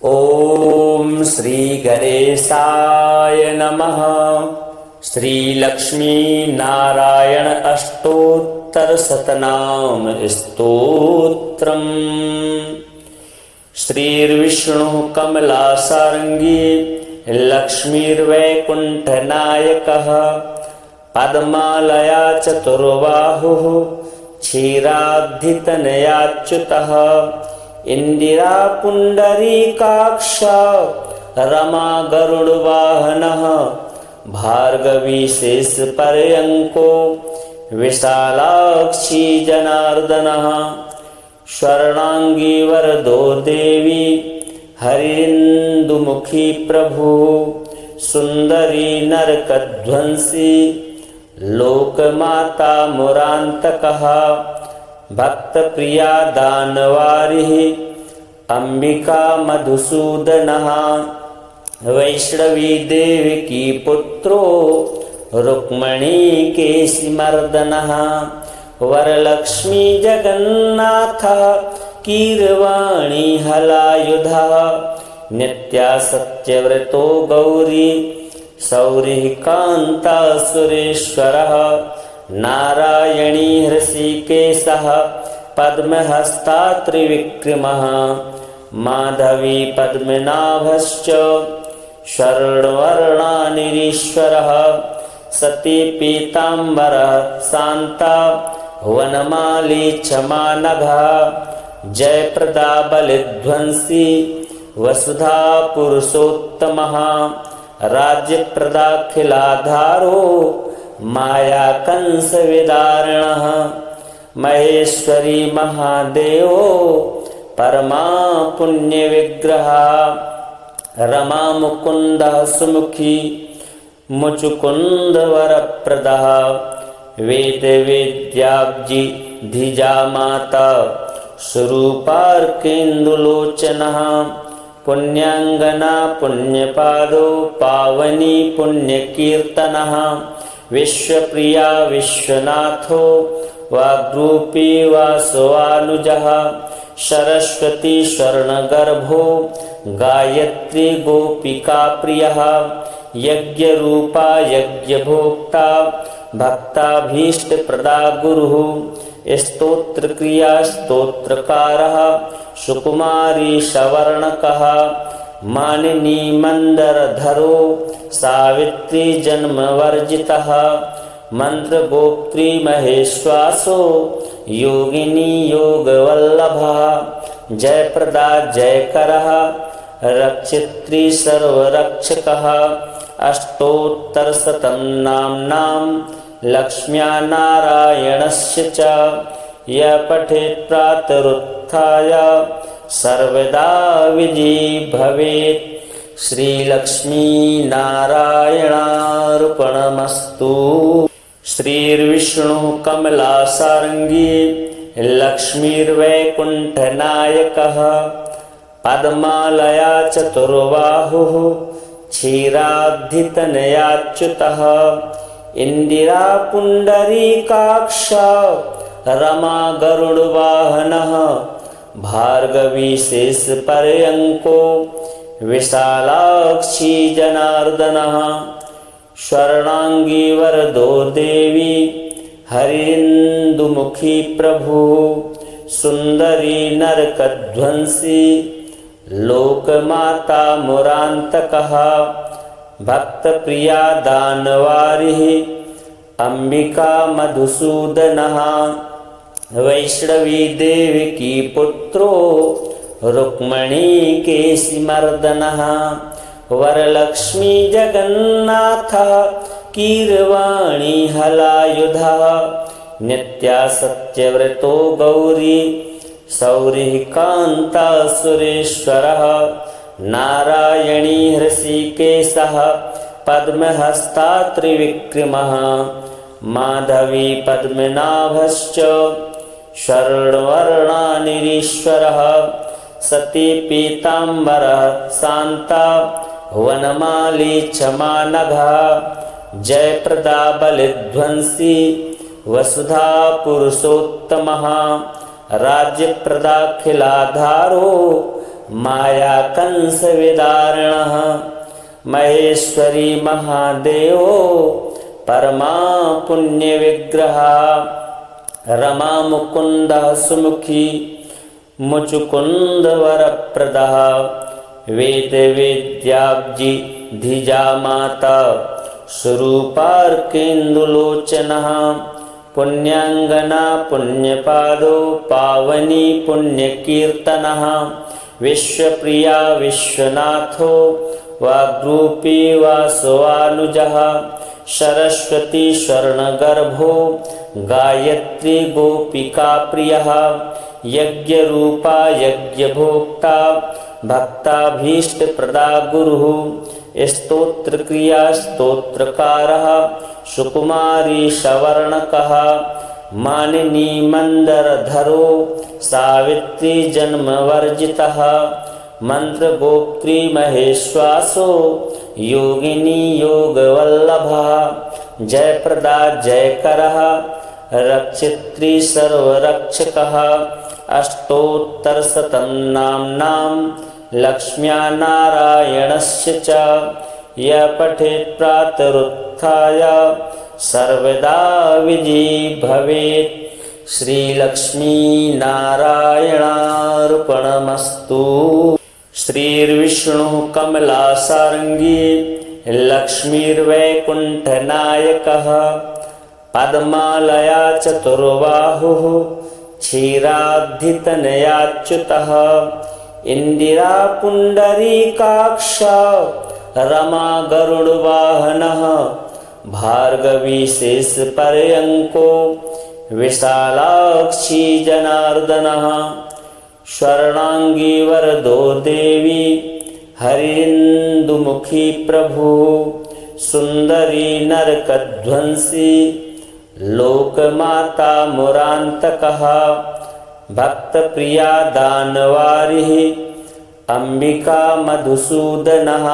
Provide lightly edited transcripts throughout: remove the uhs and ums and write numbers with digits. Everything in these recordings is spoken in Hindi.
ओम श्री गणेशाय नमः। श्री लक्ष्मी नारायण अष्टोत्तर शतनाम स्तोत्रम्। श्रीर्विष्णु कमलासारंगी लक्ष्मीर्वैकुंठनायकः पद्मालया चतुर्बाहुः क्षीराब्धितनयाच्युतः इंदिरा पुंडरीकाक्ष रमा गरुड़वाहनः भार्गवी शेष पर्यंको विशालाक्षी जनार्दनः स्वर्णांगी वरदो देवी हरिंदुमुखी प्रभु सुंदरी नरकध्वंसी लोकमाता मुरांतकः भक्त प्रिया दानवारिः अंबिका मधुसूदनः वैष्णवी देवकी पुत्रो रुक्मणी केशिमर्दनः वरलक्ष्मी जगन्नाथ कीरवाणी हलायुधः नित्या सत्यव्रतो गौरी सौरिः कान्ता सुरेश्वरः नारायणी हृषिकेशः पद्महस्ता त्रिविक्रमः माधवी पद्मनाभश्च स्वर्णवर्णानिरीश्वरः सती पीताम्बरः शान्ता वनमाली क्षमानघः जयप्रदा बलिध्वंसी वसुधा पुरुषोत्तमः राज्यप्रदाखिलाधारो माया कंस विदारणः महेश्वरी महादेवो परमा पुण्य विग्रह रमा मुकुंद सुमुखी मुचुकुंद वरप्रदः वेद वेद्याब्जी धिजा माता स्वरूपार्केन्दुलोचनः पुण्यांगना पुण्यपादो पावनी पुण्यकीर्तनः विश्वप्रिया विश्वनाथो वाग्रूपी वासवानुजः सरस्वती स्वर्णगर्भो गायत्री गोपिका प्रियः यज्ञरूपा यज्ञभोक्ता भक्ताभीष्टप्रदा गुरुः स्तोत्रक्रिया स्तोत्रकारः सुकुमारी सवर्णकः मानिनी मंदरधरो सावित्री जन्मवर्जितः मंत्रगोप्त्री महेश्वासो योगिनी योगवल्लभः जयप्रदा जयकरः रक्षित्री सर्वरक्षकः अष्टोत्तरशतं नाम्नां लक्ष्म्या नारायणस्य च यः पठेत् प्रातरुत्थाय सर्वदा विजयी भवेत्। श्री लक्ष्मी नारायणार्पणमस्तु। श्रीर्विष्णु कमलासारंगी लक्ष्मीर्वैकुंठनायकः पद्मालया चतुर्बाहुः क्षीराब्धितनयाच्युतः इंदिरा पुंडरीकाक्ष रमा गरुड़वाहनः भार्गवी शेष पर्यंको विशालाक्षी जनार्दनः स्वर्णांगी वरदो देवी हरिंदुमुखी प्रभु सुंदरी नरकध्वंसी लोकमाता मुरांतकः भक्त प्रिया दानवारिः अंबिका मधुसूदनः वैष्णवी देवकी पुत्रो रुक्मणी केशिमर्दनः वरलक्ष्मी जगन्नाथ कीरवाणी हलायुधः नित्या सत्यव्रतो गौरी सौरिः कान्ता सुरेश्वरः नारायणी हृषिकेशः पद्महस्ता त्रिविक्रमः माधवी पद्मनाभश्च स्वर्णवर्णानिरीश्वरः सती पीताम्बरः शान्ता वनमाली क्षमानघः जयप्रदा बलिध्वंसी वसुधा पुरुषोत्तमः राज्यप्रदाखिलाधारो माया कंस विदारणः महेश्वरी महादेवो परमा पुण्य विग्रह रमा मुकुंद सुमुखी मुचुकुंद वरप्रदः वेद वेद्याब्जी धिजा माता स्वरूपार्केन्दुलोचनः पुण्याङ्गना पुण्यपादो पावनी पुण्यकीर्तनः विश्वप्रिया विश्वनाथो वाग्रूपी वासवानुजः सरस्वती स्वर्णगर्भो गायत्री गोपिका प्रियः यज्ञरूपा यज्ञभोक्ता भक्ताभीष्टप्रदा गुरुः स्तोत्रक्रिया स्तोत्रकारः सुकुमारी सवर्णकः मानिनी मंदरधरो सावित्री जन्मवर्जितः मंत्रगोप्त्री महेश्वासो योगिनी योगवल्लभः जयप्रदा जयकरः रक्षित्री सर्वरक्षकः अष्टोत्तरशतं नाम्नां लक्ष्म्या नारायणस्य च यः पठेत् प्रातरुत्थाय सर्वदा विजयी भवेत्। श्रीलक्ष्मी नारायणार्पणमस्तु। श्रीर्विष्णुः कमलासारङ्गी लक्ष्मीर्वैकुण्ठनायकः पद्मालया चतुर्बाहुः क्षीराब्धितनयाच्युतः इंदिरा पुंडरीकाक्ष रमा गरुड़वाहनः भार्गवी शेषपर्यंको विशालाक्षी जनार्दनः स्वर्णांगी वरदो देवी हरिन्दुमुखी प्रभु सुंदरी नरकध्वंसी लोकमाता मुरांतकः भक्तप्रिया दानवारिः अंबिका मधुसूदनः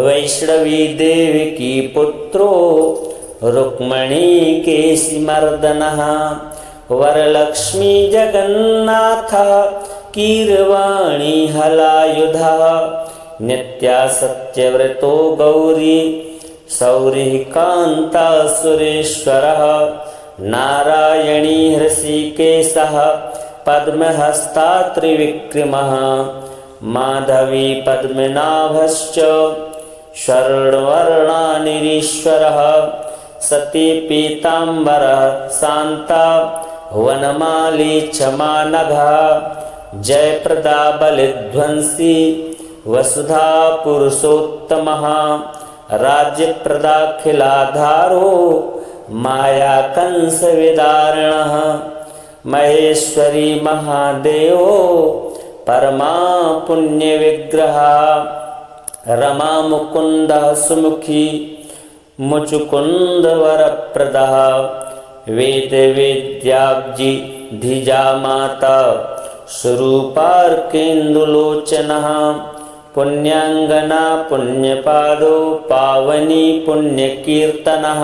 वैष्णवी देवकी पुत्रो रुक्मणी केशिमर्दनः वरलक्ष्मी जगन्नाथ कीरवाणी हलायुधः नित्या सत्यव्रतो गौरी सौरिः कान्ता सुरेश्वरः नारायणी हृषिकेशः पद्महस्ता त्रिविक्रमः माधवी पद्मनाभश्च स्वर्णवर्णानिरीश्वरः सती पीताम्बरः शान्ता वनमाली क्षमानघः जयप्रदा बलिध्वंसी वसुधा पुरुषोत्तमः राज्यप्रदाखिलाधारो माया कंस विदारणः महेश्वरी महादेवो परमा पुण्य विग्रह रमा मुकुंद सुमुखी मुचुकुंद वरप्रदः वेद वेद्याब्जी धिजा माता स्वरूपार्केन्दुलोचनः पुण्याङ्गना पुण्यपादो पावनी पुण्यकीर्तनः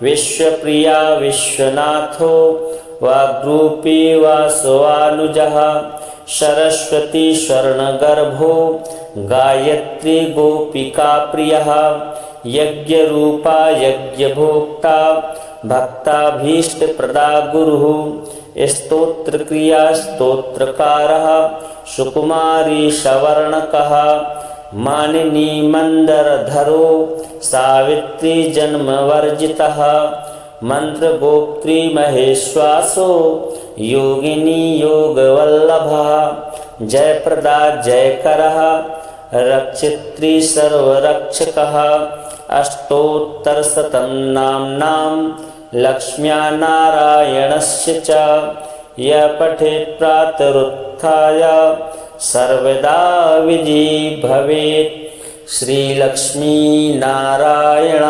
विश्वप्रिया विश्वनाथो वाग्रूपी वासवानुजः सरस्वती स्वर्णगर्भो गायत्री गोपिका प्रियः यज्ञरूपा यज्ञभोक्ता भक्ताभीष्टप्रदा गुरुः स्तोत्रक्रिया स्तोत्रकारः सुकुमारी सवर्णकः मानिनी मंदरधरो सावित्री जन्मवर्जितः मंत्रगोप्त्री महेश्वासो योगिनी योगवल्लभः जयप्रदा जयकरः रक्षित्री सर्वरक्षकः अष्टोत्तरशतं नाम्नां लक्ष्म्या नारायणस्य च यः पठेत् प्रातरुत्थाय सर्वदा विजयी भवेत्। श्रीलक्ष्मी नारायणार्पणमस्तु।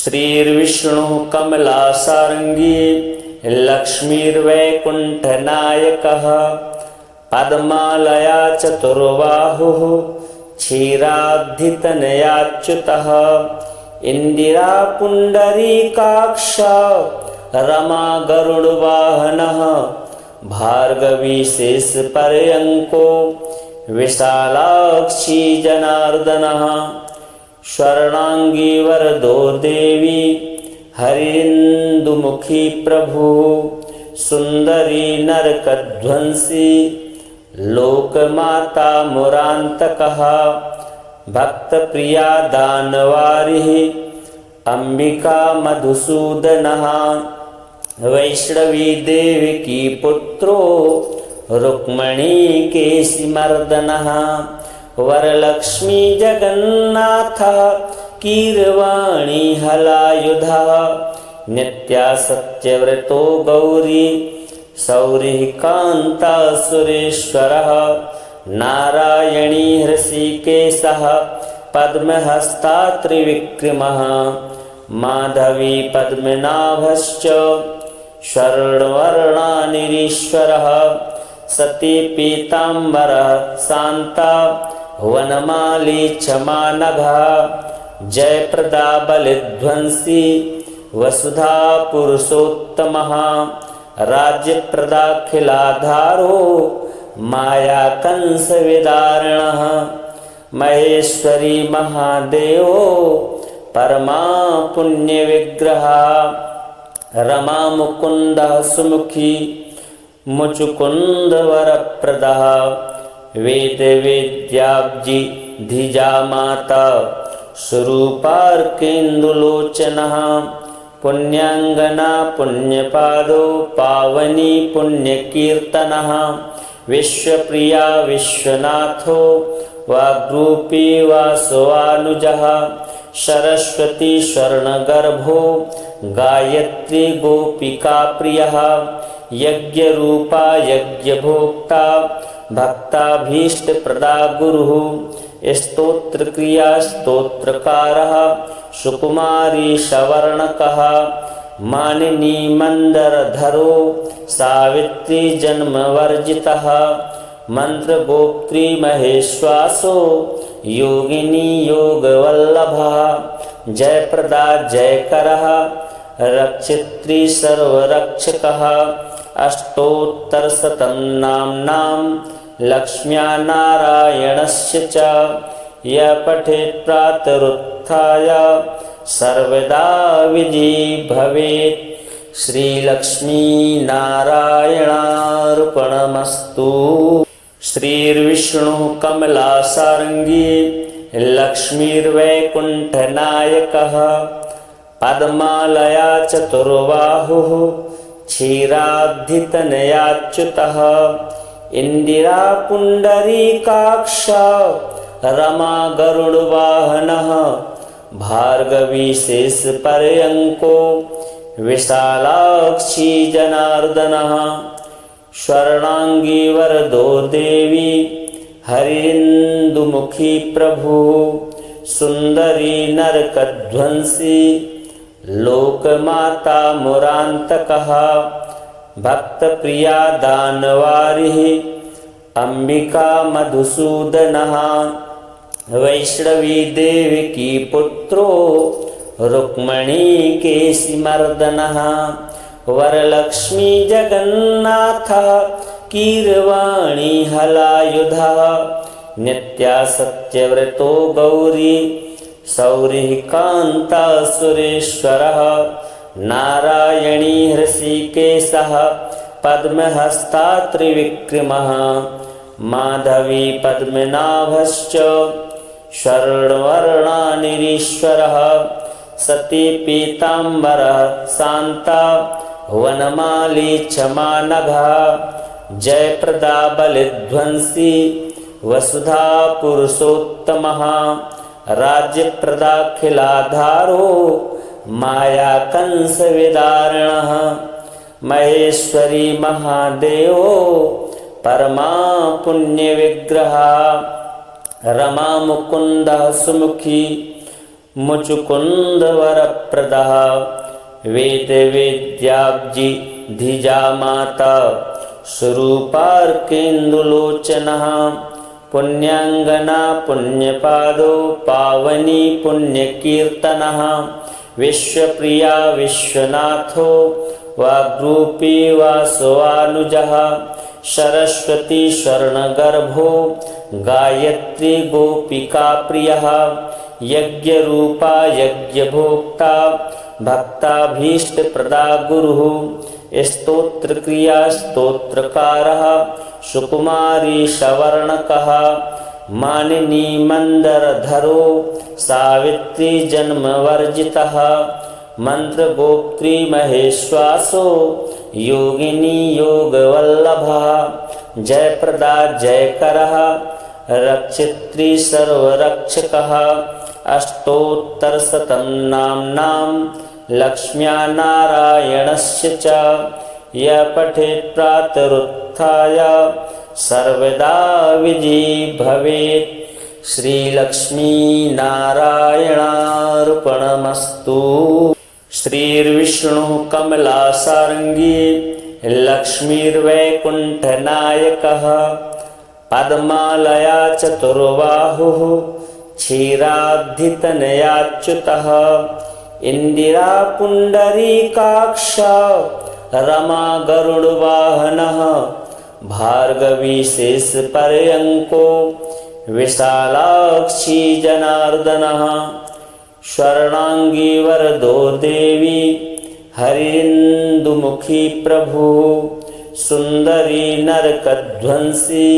श्रीर्विष्णुः कमलासारङ्गी लक्ष्मीर्वैकुण्ठनायकः पद्मालया चतुर्बाहुः क्षीराब्धितनयाच्युतः इंदिरा पुंडरीकाक्ष रमा गरुड़वाहनः भार्गवी शेष पर्यंको विशालाक्षी जनार्दनः स्वर्णांगी वरदो देवी हरिन्दुमुखी प्रभु सुंदरी नरकध्वंसी लोकमाता मुरांतकः भक्तप्रिया दानवारिः अंबिका मधुसूदनः वैष्णवी देवकी पुत्रो रुक्मणी केशिमर्दनः वरलक्ष्मी जगन्नाथ कीरवाणी हलायुधः नित्या सत्यव्रतो गौरी सौरिः कान्ता सुरेश्वरः नारायणी हृषिकेशः पद्महस्ता त्रिविक्रमः माधवी पद्मनाभश्च स्वर्णवर्णानिरीश्वरः सती पीताम्बरः शान्ता वनमाली क्षमानघः जयप्रदा बलिध्वंसी वसुधा पुरुषोत्तमः राज्यप्रदाखिलाधारो माया कंसविदारणः महेश्वरी महादेवो परमा पुण्यविग्रहः रमा मुकुन्दः सुमुखी मुचुकुन्दवरप्रदः वेदवेद्याब्जी धिजा माता स्वरूपार्केन्दुलोचनः पुण्याङ्गना पुण्यपादो पावनी पुण्यकीर्तनः विश्वप्रिया विश्वनाथो वाग्रूपी वासवानुजः सरस्वती स्वर्णगर्भो गायत्री गोपिका प्रियः यज्ञरूपा यज्ञभोक्ता भक्ताभीष्टप्रदा गुरुः स्तोत्रक्रिया स्तोत्रकारः सुकुमारी सवर्णकः मानिनी मंदरधरो सावित्री जन्मवर्जितः मंत्रगोप्त्री महेश्वासो योगिनी योगवल्लभः जयप्रदा जयकरः रक्षित्री सर्वरक्षकः अष्टोत्तरशतं नाम्नां लक्ष्म्या नारायणस्य च यः पठेत् प्रातरुत्थाय सर्वदा विजयी भवेत्। श्रीलक्ष्मी नारायणार्पणमस्तु। श्रीर्विष्णु कमलासारंगी लक्ष्मीर्वैकुण्ठनायकः पद्मालया चतुर्बाहुः क्षीराब्धितनयाच्युतः इंदिरा पुंडरीकाक्ष रमा गरुडवाहनः भार्गवी शेष पर्यंको विशालाक्षी जनार्दनः स्वर्णांगी वरदो देवी हरिन्दुमुखी प्रभु सुंदरी नरकध्वंसी लोकमाता मुरांतकः भक्तप्रिया दानवारिः अंबिका मधुसूदनः वैष्णवी देवकी पुत्रो रुक्मणी केशिमर्दनः वरलक्ष्मी जगन्नाथ कीरवाणी हलायुधः नित्या सत्यव्रतो गौरी सौरिः कान्ता सुरेश्वरः नारायणी हृषिकेशः पद्महस्ता त्रिविक्रमः माधवी पद्मनाभश्च स्वर्णवर्णानिरीश्वरः सती पीताम्बरः शान्ता वनमाली क्षमानघः जयप्रदा बलिध्वंसी वसुधा पुरुषोत्तमः राज्यप्रदाखिलाधारो माया कंसविदारणः महेश्वरी महादेवो परमा पुण्यविग्रहः रमा मुकुन्दः सुमुखी मुचुकुन्दवरप्रदः वेदवेद्याब्जी धिजा माता स्वरूपार्केन्दुलोचनः पुण्याङ्गना पुण्यपादो पावनी पुण्यकीर्तनः विश्वप्रिया विश्वनाथो वाग्रूपी वासवानुजः सरस्वती स्वर्णगर्भो गायत्री गोपिका प्रियः यज्ञरूपा यज्ञभोक्ता भक्ताभीष्टप्रदा गुरुः स्तोत्रक्रिया स्तोत्रकारः सुकुमारी सवर्णकः मानिनी मंदरधरो सावित्री जन्मवर्जितः मंत्रगोप्त्री महेश्वासो योगिनी योगवल्लभः जयप्रदा जयकरः रक्षित्री सर्वरक्षकः अष्टोत्तरशतं नाम्नां लक्ष्म्या नारायणस्य च यः पठेत् प्रातरुत्थाय सर्वदा विजयी भवेत्। श्रीलक्ष्मीनारायणार्पणमस्तु। श्रीर्विष्णुः कमलासारङ्गी लक्ष्मीर्वैकुण्ठनायकः पद्मालया चतुर्बाहुः क्षीराब्धितनयाच्युतः इंदिरा पुण्डरीकाक्ष रमा गरुडवाहनः भार्गवी शेषपर्यङ्को विशालाक्षी जनार्दनः स्वर्णांगी वरदो देवी हरिन्दुमुखी प्रभुः सुंदरी नरकध्वंसी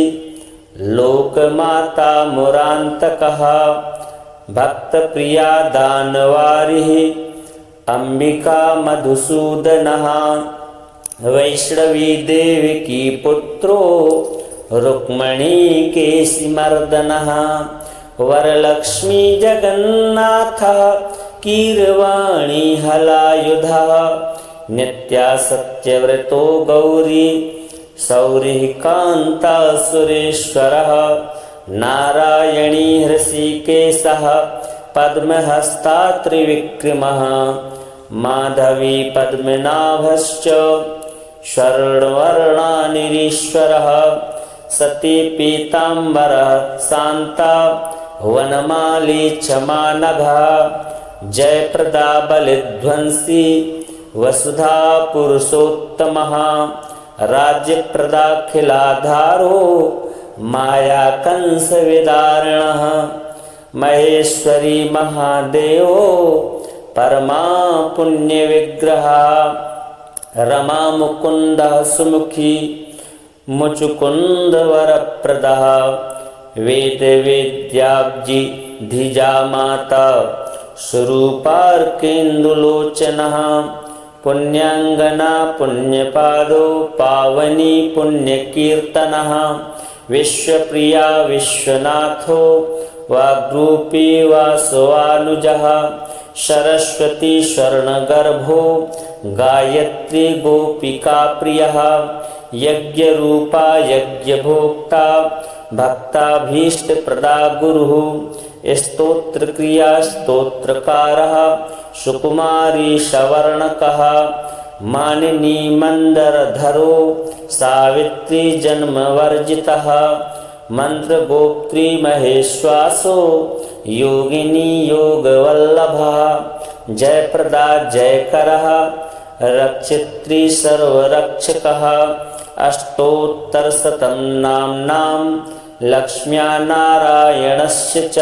लोकमाता मुरान्तकः भक्तप्रिया दानवारिः अंबिका मधुसूदनः वैष्णवी देवकी पुत्रो रुक्मणी केशिमर्दनः वरलक्ष्मी जगन्नाथः कीरवाणी हलायुधः नित्या सत्यव्रतो गौरी सौरिः कान्ता सुरेश्वरः नारायणी हृषिकेशः पद्महस्ता त्रिविक्रमः माधवी पद्मनाभश्च स्वर्णवर्णानिरीश्वरः सती पीताम्बरः शान्ता वनमाली क्षमानघः जयप्रदा बलिध्वंसी वसुधा पुरुषोत्तमः राज्यप्रदाखिलाधारो माया कंसविदारिणः महेश्वरी महादेवो परमा पुण्यविग्रहः रमा मुकुन्दः सुमुखी मुचुकुन्दवरप्रदः वेदवेद्याब्जी धिजा माता स्वरूपार्केन्दुलोचनः पुण्याङ्गना पुण्यपादो पावनी पुण्यकीर्तनः विश्वप्रिया विश्वनाथो वाग्रूपी वासवानुजः सरस्वती स्वर्णगर्भो गायत्री गोपिका प्रियः यज्ञरूपा यज्ञभोक्ता भक्ताभीष्टप्रदा गुरुः स्तोत्रक्रिया स्तोत्रकारः सुकुमारी सवर्णकः मानिनी मंदरधरो सावित्री जन्मवर्जितः मंत्रगोप्त्री महेश्वासो योगिनी योगवल्लभः जयप्रदा जयकरः रक्षित्री सर्वरक्षकः अष्टोत्तरशतं नाम्नां लक्ष्म्या नारायणस्य च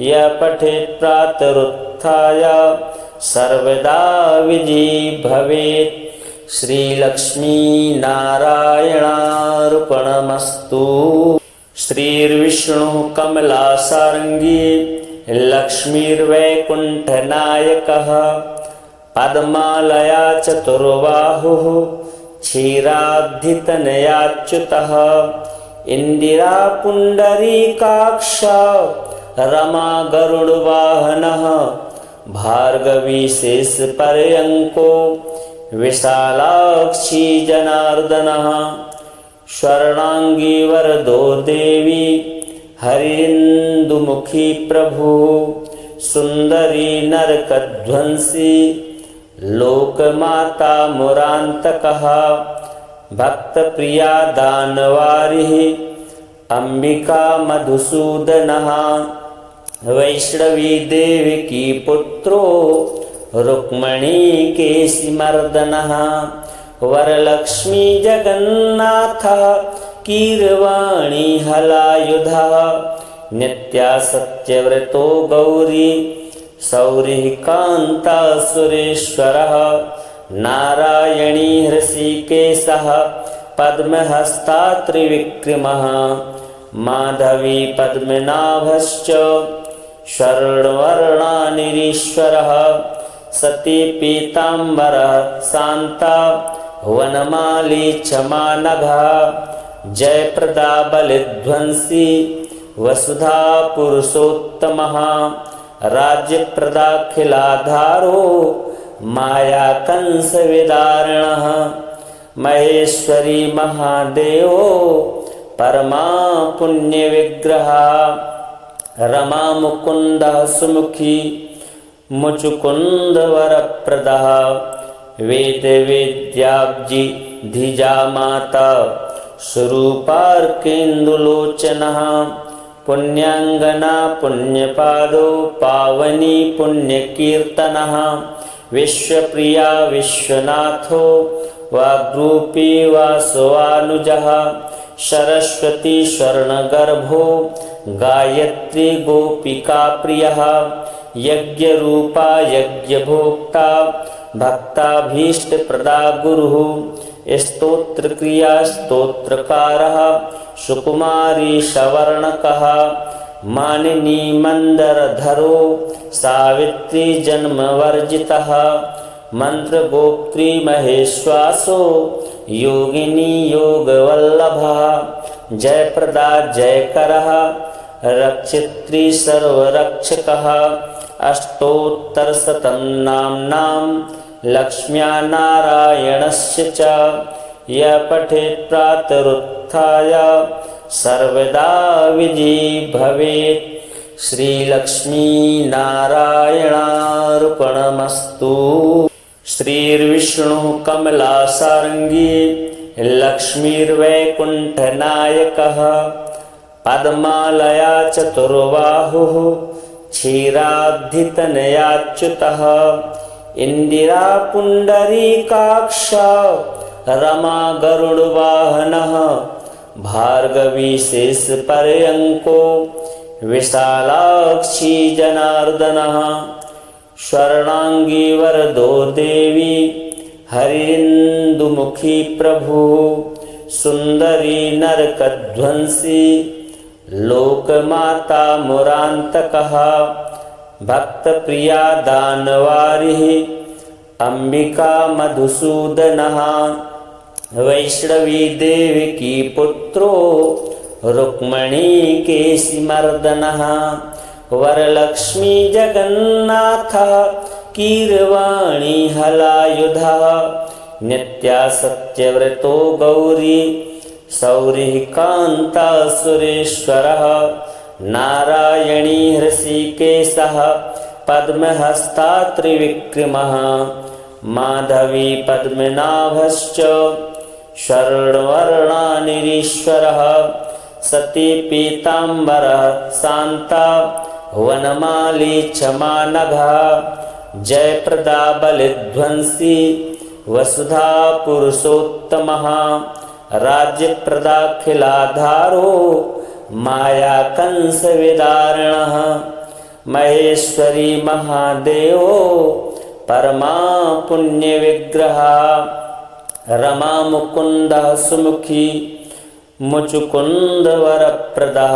यः पठेत् प्रातरुत्थाय सर्वदा विजयी भवेत्। श्रीलक्ष्मीनारायणार्पणमस्तु। श्रीर्विष्णुः कमलासारङ्गी लक्ष्मीर्वैकुण्ठनायकः पद्मालया चतुर्बाहुः क्षीराब्धितनयाच्युतः इंदिरा पुण्डरीकाक्ष रमा गरुडवाहनः भार्गवी शेषपर्यङ्को विशालाक्षी जनार्दनः स्वर्णांगी वरदो देवी हरिन्दुमुखी प्रभुः सुंदरी नरकध्वंसी लोकमाता मुरान्तकः भक्तप्रिया दानवारिः अंबिका मधुसूदनः वैष्णवी देवकी पुत्रो रुक्मणी केशिमर्दनः वरलक्ष्मी जगन्नाथः कीरवाणी हलायुधः नित्या सत्यव्रतो गौरी सौरिः कान्ता सुरेश्वरः नारायणी हृषिकेशः पद्महस्ता त्रिविक्रमः माधवी पद्मनाभश्च स्वर्णवर्णानिरीश्वरः सती पीताम्बरः शान्ता वनमाली क्षमानघः जयप्रदा बलिध्वंसी वसुधा पुरुषोत्तमः राज्यप्रदाखिलाधारो माया कंसविदारिणः महेश्वरी महादेवो परमा पुण्यविग्रहः रमा मुकुन्दः सुमुखी मुचुकुन्दवरप्रदः वेदवेद्याब्जी धिजा माता स्वरूपार्केन्दुलोचनः पुण्याङ्गना पुण्यपादो पावनी पुण्यकीर्तनः विश्वप्रिया विश्वनाथो वाग्रूपी वासवानुजः सरस्वती स्वर्णगर्भो गायत्री गोपिका प्रियः यज्ञरूपा यज्ञभोक्ता भक्ताभीष्टप्रदा गुरुः स्तोत्रक्रिया स्तोत्रकारः सुकुमारी सवर्णकः मानिनी मंदरधरो सावित्री जन्मवर्जितः मंत्रगोप्त्री महेश्वासो योगिनी योगवल्लभः जयप्रदा जयकरः रक्षित्री सर्वरक्षकः अष्टोत्तरशतं नाम्नां लक्ष्म्या नारायणस्य च यः पठेत् प्रातरुत्थाय सर्वदा विजयी भवेत्। श्रीलक्ष्मीनारायणार्पणमस्तु। श्रीर्विष्णुः कमलासारङ्गी लक्ष्मीर्वैकुण्ठनायकः पद्मालया चतुर्बाहुः क्षीराब्धितनयाच्युतः इंदिरा पुण्डरीकाक्ष रमा गरुडवाहनः भार्गवी शेषपर्यङ्को विशालाक्षी जनार्दनः स्वर्णांगी वरदो देवी हरिन्दुमुखी प्रभु सुंदरी नरकध्वंसी लोकमाता मुरान्तकः भक्तप्रिया दानवारिः अंबिका मधुसूदनः वैष्णवी देवकी पुत्रो रुक्मणी केशिमर्दनः वरलक्ष्मी जगन्नाथः कीरवाणी हलायुधः नित्या सत्यव्रतो गौरी सौरिः कान्ता सुरेश्वरः नारायणी हृषिकेशः पद्महस्ता त्रिविक्रमः माधवी पद्मनाभश्च स्वर्णवर्णानिरीश्वरः सती पीताम्बरः शान्ता वनमाली क्षमानघः जयप्रदा बलिध्वंसी वसुधा पुरुषोत्तमः राज्यप्रदाखिलाधारो माया कंसविदारिणः महेश्वरी महादेवो परमा पुण्यविग्रहः रमा मुकुन्दः सुमुखी मुचुकुन्दवरप्रदः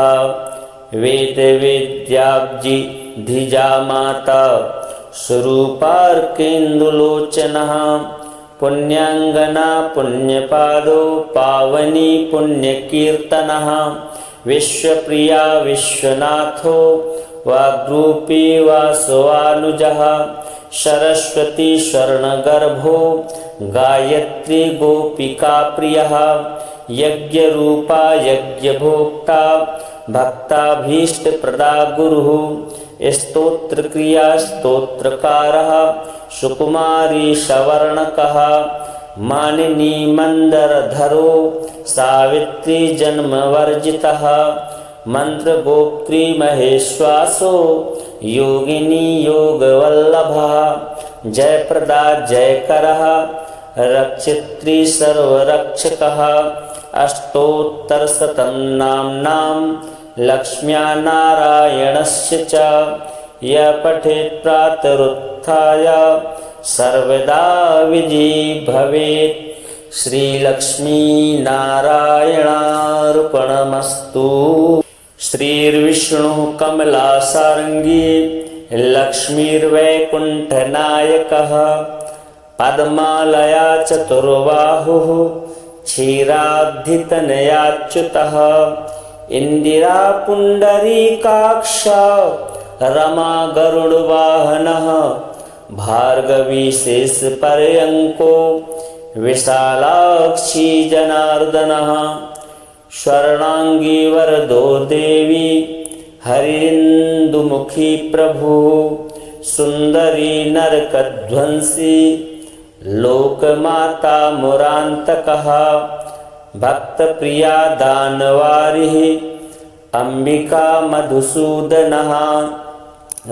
वेदवेद्याब्जी धिजा माता स्वरूपार्केन्दुलोचनः पुण्याङ्गना पुण्यपादो पावनी पुण्यकीर्तनः विश्वप्रिया विश्वनाथो वाग्रूपी वासवानुजः सरस्वती स्वर्णगर्भो गायत्री गोपिका प्रियः यज्ञरूपा यज्ञभोक्ता भक्ताभीष्टप्रदा गुरुः स्तोत्रक्रिया स्तोत्रकारः सुकुमारी सवर्णकः मानिनी मंदरधरो सावित्री जन्मवर्जितः मंत्रगोप्त्री महेश्वासो योगिनी योगवल्लभः जयप्रदा जयकरः रक्षित्री सर्वरक्षकः अष्टोत्तरशतं नाम्नां लक्ष्म्या नारायणस्य च यः पठेत् प्रातरुत्थाय सर्वदा विजयी भवेत्। श्रीलक्ष्मीनारायणार्पणमस्तु। श्रीर्विष्णुः कमलासारङ्गी लक्ष्मीर्वैकुण्ठनायकः पद्मालया चतुर्बाहुः क्षीराब्धितनयाच्युतः इन्दिरा पुण्डरीकाक्ष रमा गरुडवाहनः भार्गवी शेषपर्यङ्को विशालाक्षी जनार्दनः स्वर्णांगी वरदो देवी हरिन्दुमुखी प्रभु सुंदरी नरकध्वंसी लोकमाता मुरान्तकः भक्तप्रिया दानवारिः अंबिका मधुसूदनः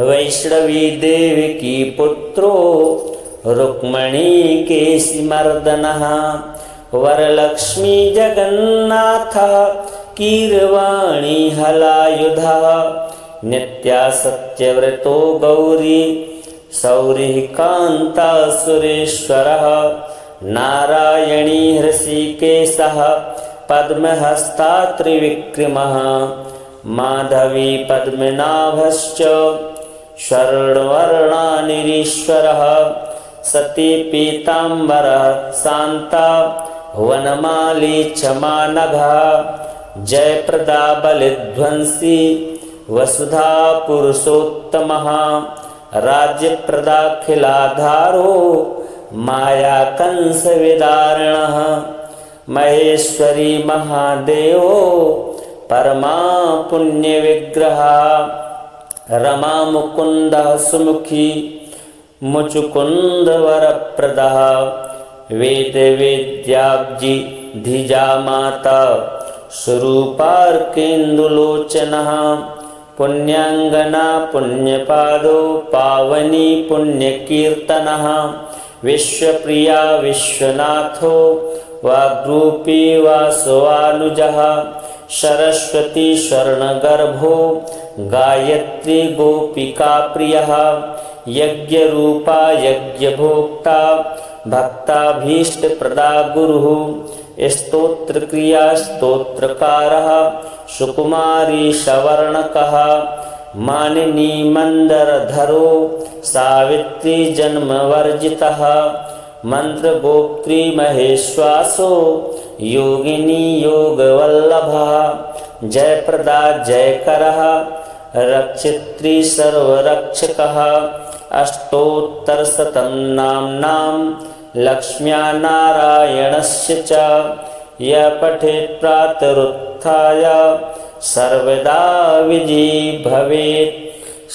वैष्णवी देवकी पुत्रो रुक्मणी केशिमर्दनः वरलक्ष्मी जगन्नाथ कीरवाणी हलायुधः नित्या सत्यव्रतो गौरी सौरिः कान्ता सुरेश्वरः नारायणी हृषिकेशः पद्महस्ता त्रिविक्रमः माधवी पद्मनाभश्च स्वर्णवर्णानिरीश्वरः सती पीताम्बरः शान्ता वनमाली क्षमानघः जयप्रदा बलिध्वंसी वसुधा पुरुषोत्तमः राज्यप्रदाखिलाधारो माया कंसविदारिणः महेश्वरी महादेवो परमा पुण्यविग्रहः रमा मुकुन्दः सुमुखी मुचुकुंद वरप्रदः वेदवेद्याब्जी धिजा माता स्वरूपार्केन्दुलोचनः पुण्याङ्गना पुण्यपादो पावनी पुण्यकीर्तनः विश्वप्रिया विश्वनाथो वाग्रूपी वासवानुजः सरस्वती स्वर्णगर्भो गायत्री गोपिका प्रियः यज्ञरूपा यज्ञभोक्ता भक्ताभीष्टप्रदा गुरुः स्तोत्रक्रिया स्तोत्रकारः सुकुमारी सवर्णकः मानिनी मंदरधरो सावित्री जन्मवर्जितः मंत्रगोप्त्री महेश्वासो योगिनी योगवल्लभः जयप्रदा जयकरः रक्षित्री सर्वरक्षकः अष्टोत्तरशतं नाम्नां लक्ष्म्या नारायणस्य च यः पठेत् प्रातरुत्थाय सर्वदा विजयी भवेत्।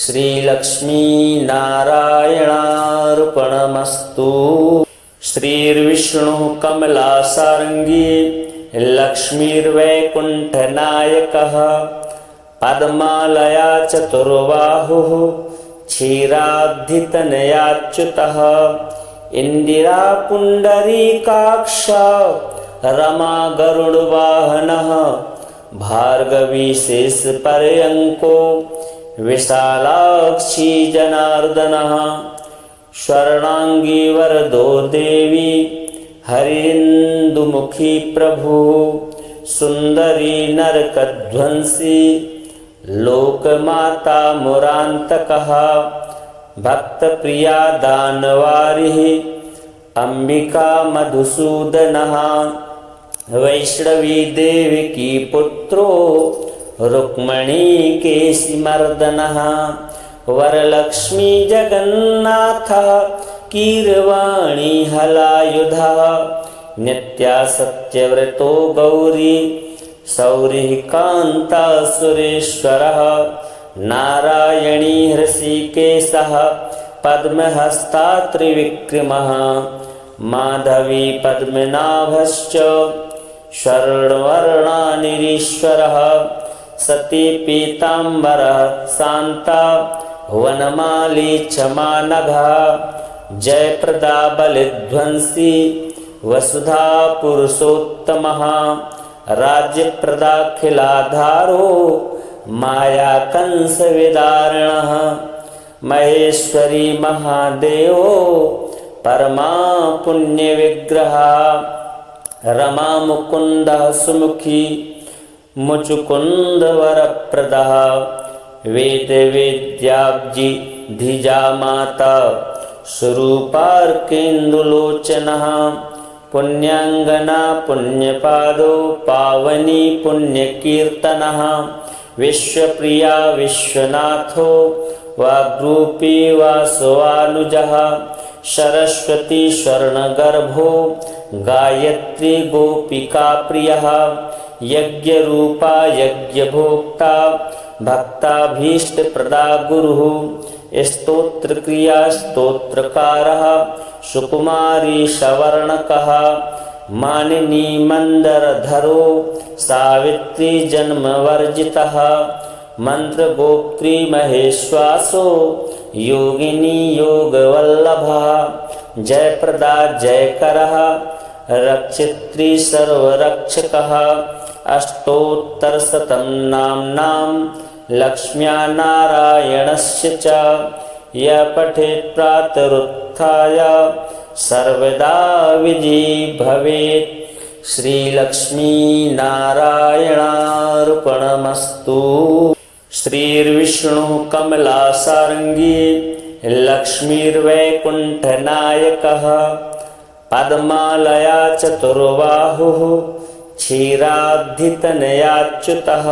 श्रीलक्ष्मीनारायणार्पणमस्तु। श्रीर्विष्णुः कमलासारङ्गी लक्ष्मीर्वैकुण्ठनायकः पद्मालया चतुर्बाहुः क्षीराब्धितनयाच्युतः इन्दिरा पुण्डरीकाक्ष रमा गरुडवाहनः भार्गवी शेषपर्यङ्को विशालाक्षी जनार्दनः स्वर्णांगी वरदो देवी हरिन्दुमुखी प्रभु सुंदरी नरकध्वंसी लोकमाता मुरान्तकः भक्तप्रिया दानवारिः अंबिका मधुसूदनः वैष्णवी देवकी पुत्रो रुक्मणी केशिमर्दनः वरलक्ष्मी जगन्नाथ कीरवाणी हलायुधः नित्या सत्यव्रतो गौरी सौरिः कान्ता सुरेश्वरः नारायणी हृषिकेशः पद्महस्ता त्रिविक्रमः माधवी पद्मनाभश्च स्वर्णवर्णानिरीश्वरः सती पीताम्बरः शान्ता वनमाली क्षमानघः जयप्रदा बलिध्वंसी वसुधा पुरुषोत्तमः राज्यप्रदाखिलाधारो माया कंस विदारिणः महेश्वरी महादेवो परमा पुण्य विग्रह रमा मुकुंद सुमुखी मुचुकुंद वरप्रदः वेद वेद्याब्जी धिजा माता स्वरूपार्केन्दुलोचनः पुण्याङ्गना पुण्यपादो पावनी पुण्यकीर्तनः विश्वप्रिया विश्वनाथो वाग्रूपी वासवानुजः सरस्वती स्वर्णगर्भो गायत्री गोपिका प्रियः यज्ञरूपा यज्ञभोक्ता भक्ताभीष्टप्रदा गुरुः स्तोत्रक्रिया स्तोत्रकारः सुकुमारी सवर्णकः मानिनी मंदरधरो सावित्री जन्मवर्जितः मंत्रगोप्त्री महेश्वासो योगिनी योगवल्लभः जयप्रदा जयकरः रक्षित्री सर्वरक्षकः अष्टोत्तरशतं नाम्नां लक्ष्म्या नारायणस्य च यः पठेत् प्रातरुत्थाय सर्वदा विजयी भवेत्। श्रीलक्ष्मीनारायणार्पणमस्तु। श्रीर्विष्णुः कमलासारङ्गी लक्ष्मीर्वैकुण्ठनायकः पद्मालया चतुर्बाहुः क्षीराब्धितनयाच्युतः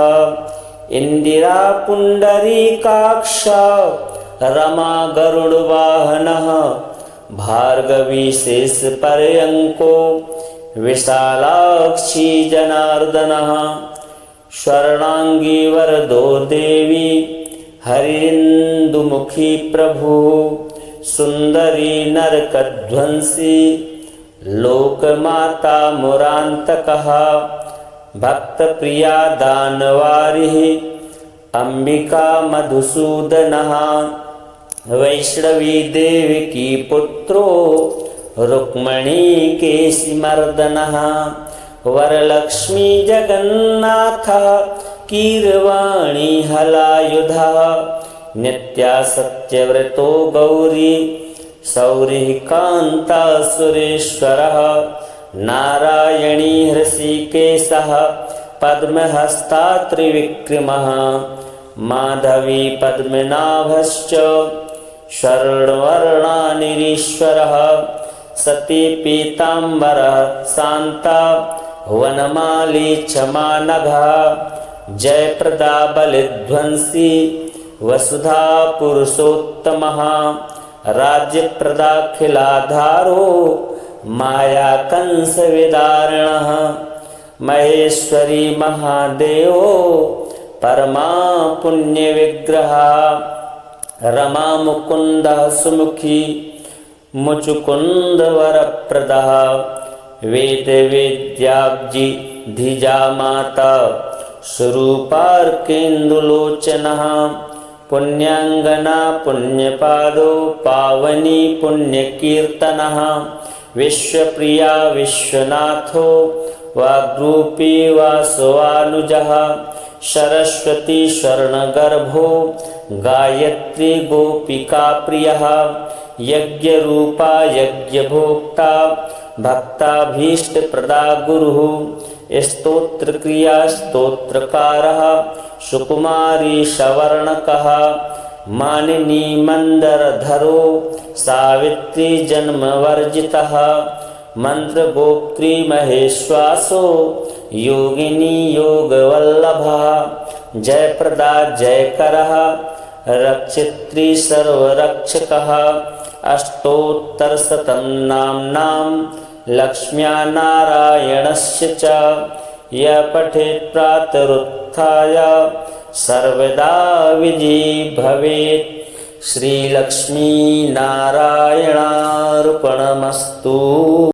इंदिरा पुंडरीकाक्ष रमा गरुडवाहनः भार्गवी शेषपर्यङ्को विशालाक्षी जनार्दनः स्वर्णांगी वरदो देवी हरिन्दुमुखी प्रभु सुंदरी नरकध्वंसी लोकमाता मुरान्तकः भक्तप्रिया दानवारिः अंबिका मधुसूदनः वैष्णवी देवकी पुत्रो रुक्मणी केशिमर्दनः वरलक्ष्मी जगन्नाथ कीरवाणी हलायुधः नित्या सत्यव्रतो गौरी सौरिः कान्ता सुरेश्वरः नारायणी हृषिकेशः पद्महस्ता त्रिविक्रमः माधवी पद्मनाभश्च स्वर्णवर्णानिरीश्वरः सती पीताम्बरः शान्ता वनमाली क्षमानघः जयप्रदा बलिध्वंसी वसुधा पुरुषोत्तमः राज्यप्रदाखिलाधारो माया कंस विदारिणः महेश्वरी महादेवो परमा पुण्य विग्रह रमा मुकुंद सुमुखी मुचुकुंद वरप्रदः वेद वेद्याब्जी धिजा माता स्वरूपार्केन्दुलोचनः पुण्याङ्गना पुण्यपादो पावनी पुण्यकीर्तनः विश्वप्रिया विश्वनाथो वाग्रूपी वासवानुजः सरस्वती स्वर्णगर्भो गायत्री गोपिका प्रियः यज्ञरूपा यज्ञभोक्ता भक्ताभीष्टप्रदा गुरुः स्तोत्रक्रिया स्तोत्रकारः सुकुमारी सवर्णकः मानिनी मंदरधरो सावित्री जन्मवर्जितः मंत्रगोप्त्री महेश्वासो योगिनी योगवल्लभः जयप्रदा जयकरः रक्षित्री सर्वरक्षकः अष्टोत्तरशतं नाम्नां लक्ष्म्या नारायणस्य च यः पठेत् प्रातरुत्थाय सर्वदा विजयी भवेत्। श्रीलक्ष्मीनारायणार्पणमस्तु।